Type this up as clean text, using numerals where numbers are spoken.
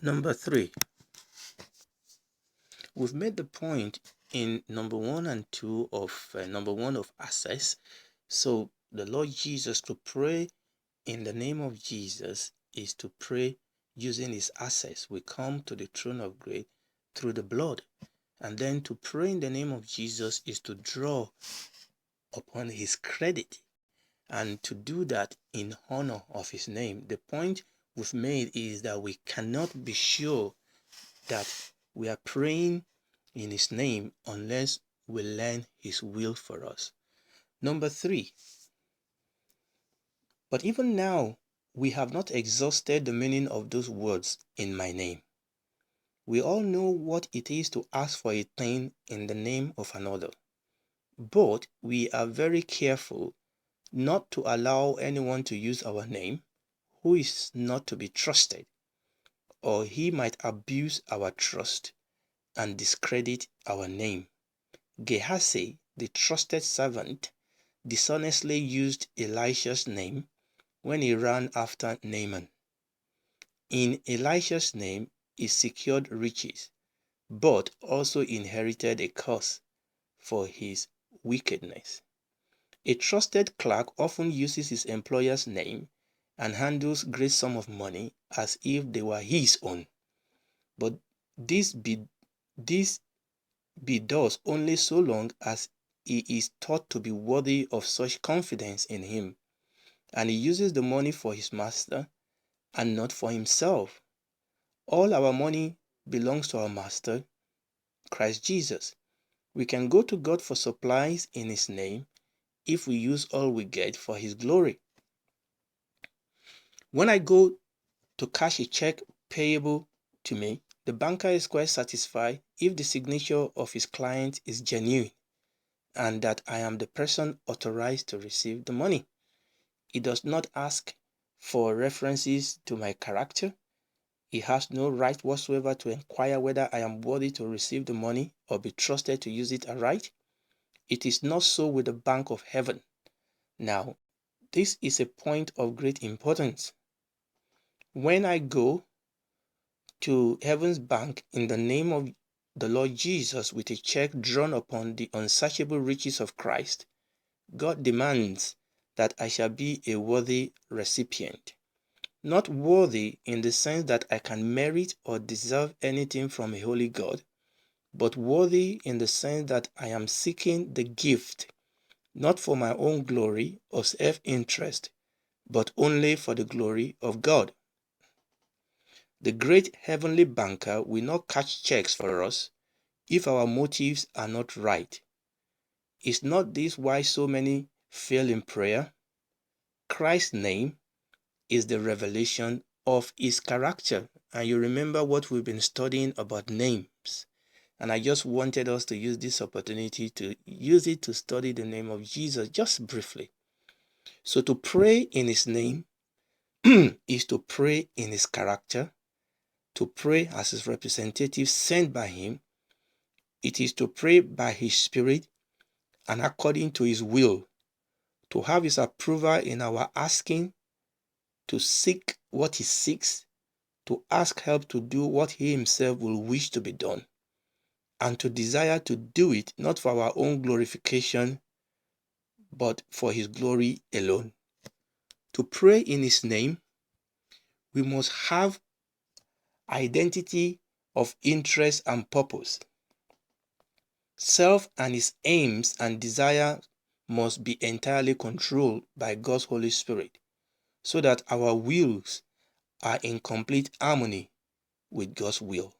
Number 3, we've made the point in number 1 and 2 of number 1 of access. So the Lord Jesus, to pray in the name of Jesus is to pray using his access. We come to the throne of grace through the blood. And then to pray in the name of Jesus is to draw upon his credit, and to do that in honor of his name. The point we've made is that we cannot be sure that we are praying in his name unless we learn his will for us. Number 3, but even now we have not exhausted the meaning of those words, in my name. We all know what it is to ask for a thing in the name of another, but we are very careful not to allow anyone to use our name who is not to be trusted, or he might abuse our trust and discredit our name. Gehazi, the trusted servant, dishonestly used Elisha's name when he ran after Naaman. In Elisha's name, he secured riches, but also inherited a curse for his wickedness. A trusted clerk often uses his employer's name and handles great sum of money as if they were his own. But this be does only so long as he is thought to be worthy of such confidence in him, and he uses the money for his master and not for himself. All our money belongs to our master, Christ Jesus. We can go to God for supplies in his name if we use all we get for his glory. When I go to cash a check payable to me, the banker is quite satisfied if the signature of his client is genuine and that I am the person authorized to receive the money. He does not ask for references to my character. He has no right whatsoever to inquire whether I am worthy to receive the money or be trusted to use it aright. It is not so with the bank of heaven. Now, this is a point of great importance. When I go to heaven's bank in the name of the Lord Jesus with a check drawn upon the unsearchable riches of Christ, God demands that I shall be a worthy recipient. Not worthy in the sense that I can merit or deserve anything from a holy God, but worthy in the sense that I am seeking the gift, not for my own glory or self-interest, but only for the glory of God. The great heavenly banker will not cash checks for us if our motives are not right. Is not this why so many fail in prayer? Christ's name is the revelation of his character. And you remember what we've been studying about names. And I just wanted us to use this opportunity to use it to study the name of Jesus just briefly. So to pray in his name is to pray in his character, to pray as his representative sent by him. It is to pray by his spirit and according to his will, to have his approval in our asking, to seek what he seeks, to ask help to do what he himself will wish to be done, and to desire to do it not for our own glorification, but for his glory alone. To pray in his name, we must have identity of interest and purpose. Self and its aims and desire must be entirely controlled by God's Holy Spirit, so that our wills are in complete harmony with God's will.